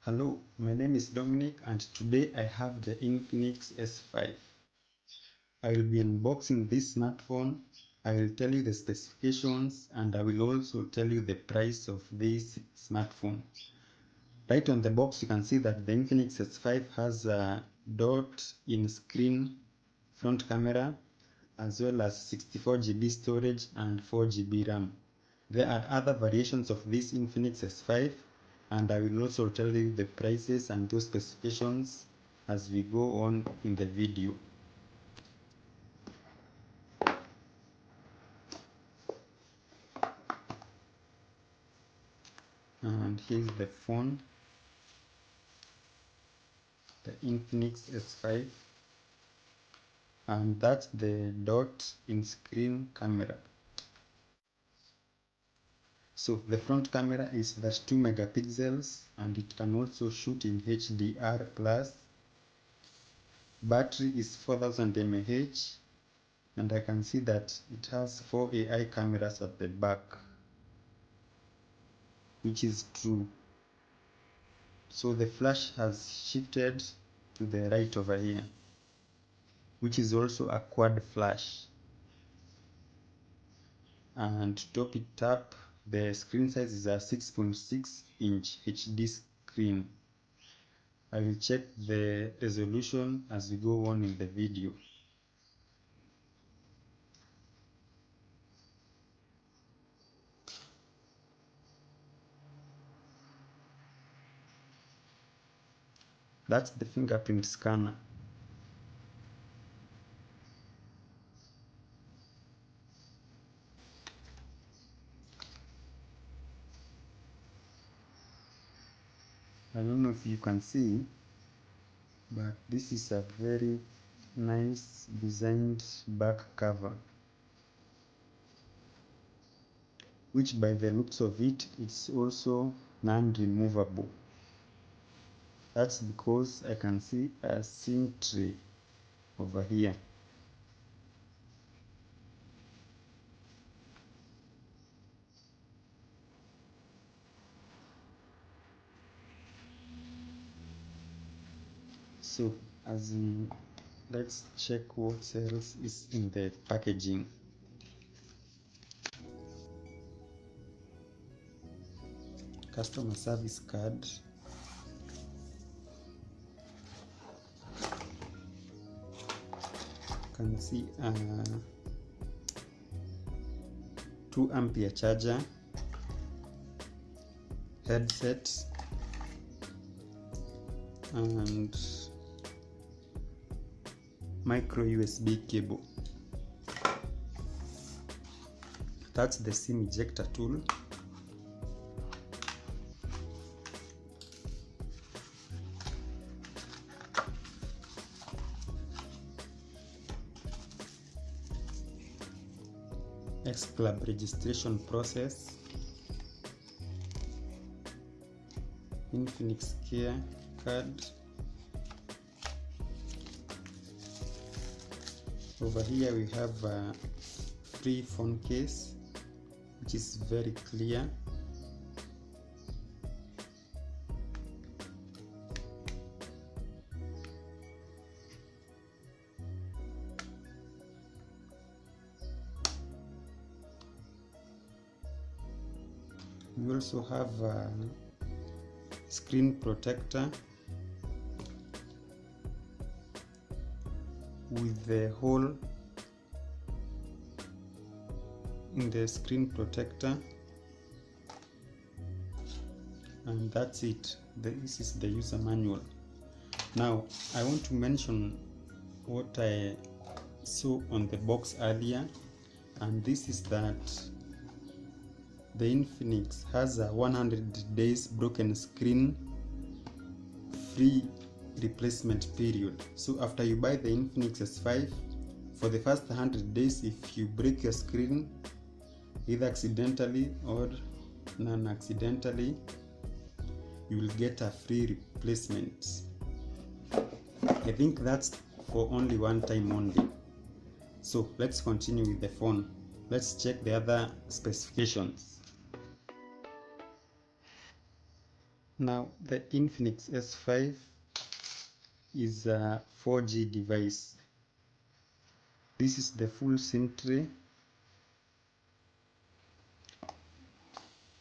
Hello, my name is Dominic and today I have the Infinix S5. I will be unboxing this smartphone. I will tell you the specifications and I will also tell you the price of this smartphone. Right on the box you can see that the Infinix S5 has a dot in screen front camera as well as 64GB storage and 4GB RAM. There are other variations of this Infinix S5 and I will also tell you the prices and those specifications as we go on in the video. And here's the phone, the Infinix S5, and that's the dot in screen camera. So the front camera is 32 megapixels and it can also shoot in HDR plus. Battery is 4000 mAh and I can see that it has 4 AI cameras at the back, which is true. So the flash has shifted to the right over here, which is also a quad flash. And to top it up, the screen size is a 6.6 inch HD screen. I will check the resolution as we go on in the video. That's the fingerprint scanner. I don't know if you can see, but this is a very nice designed back cover, which by the looks of it, it's also non-removable. That's because I can see a SIM tray over here. So let's check what else is in the packaging. Customer service card, you can see a 2 ampere charger, headset, and micro USB cable. That's the SIM ejector tool. X Club registration process, Infinix Care card. Over here we have a free phone case, which is very clear. We also have a screen protector with the hole in the screen protector, and that's it. This is the user manual. Now I want to mention what I saw on the box earlier, and this is that the Infinix has a 100 days broken screen free replacement period. So after you buy the Infinix S5, for the first 100 days, if you break your screen either accidentally or non-accidentally, you will get a free replacement. I think that's for only one time only. So let's continue with the phone. Let's check the other specifications. Now the Infinix S5 is a 4G device. This is the full SIM tray.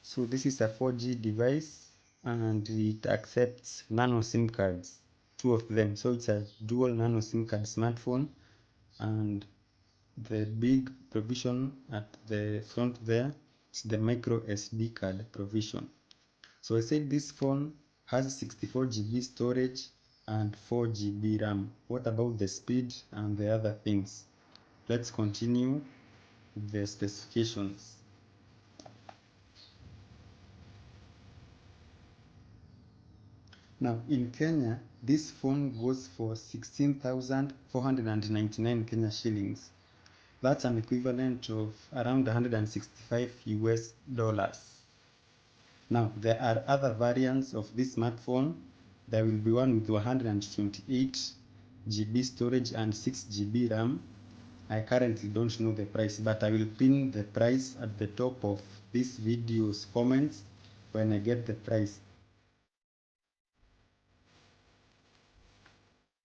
So this is a 4G device and it accepts nano SIM cards, 2 of them. So it's a dual nano SIM card smartphone, and the big provision at the front there is the micro SD card provision. So I said this phone has 64 GB storage and 4 GB RAM. What about the speed and the other things? Let's continue with the specifications. Now in Kenya, this phone goes for 16,499 Kenya shillings. That's an equivalent of around 165 US dollars. Now there are other variants of this smartphone. There will be one with 128 GB storage and 6 GB RAM. I currently don't know the price, but I will pin the price at the top of this video's comments when I get the price.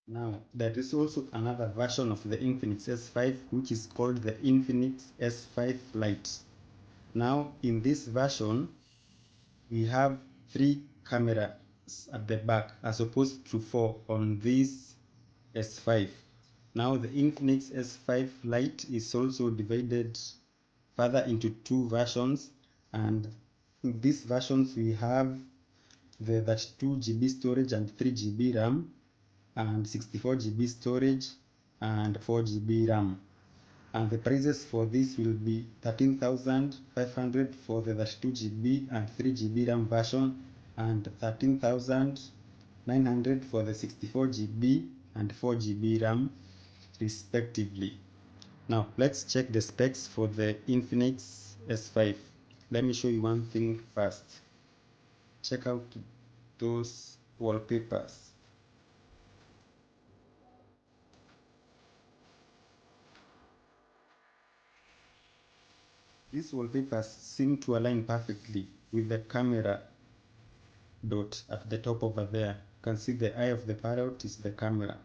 Now, there is also another version of the Infinix S5, which is called the Infinix S5 Lite. Now, in this version, we have 3 cameras at the back as opposed to 4 on this S5. Now, the Infinix S5 Lite is also divided further into 2 versions, and in these versions we have the 32 GB storage and 3 GB RAM, and 64 GB storage and 4 GB RAM. And the prices for this will be 13,500 for the 32 GB and 3 GB RAM version, and 13,900 for the 64 GB and 4 GB RAM respectively. Now let's check the specs for the Infinix S5. Let me show you one thing first. Check out those wallpapers. These wallpapers seem to align perfectly with the camera dot at the top over there. You can see the eye of the parrot is the camera.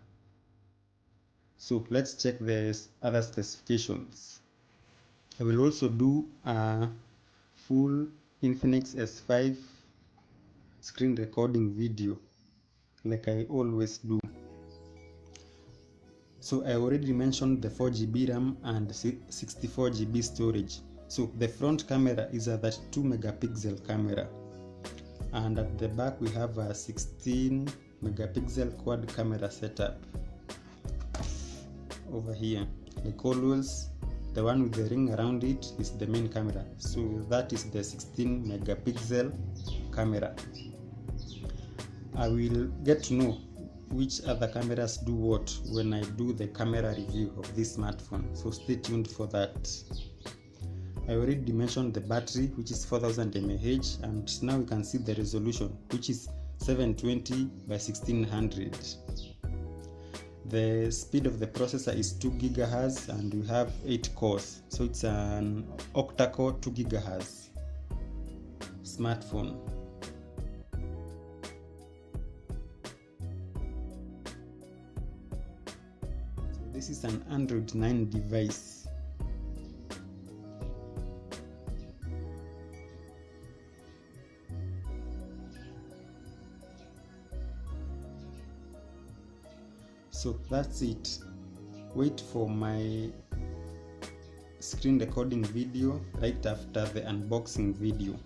So let's check the other specifications. I will also do a full Infinix S5 screen recording video like I always do. So I already mentioned the 4 GB RAM and 64 GB storage. So the front camera is a 32 megapixel camera, and at the back we have a 16 megapixel quad camera setup. Over here, like always, the one with the ring around it is the main camera, so that is the 16 megapixel camera. I will get to know which other cameras do what when I do the camera review of this smartphone, so stay tuned for that. I already mentioned the battery, which is 4000 mAh, and now we can see the resolution, which is 720 by 1600. The speed of the processor is 2 GHz and we have 8 cores, so it's an octa-core 2 GHz smartphone. So this is an Android 9 device. So that's it. Wait for my screen recording video right after the unboxing video.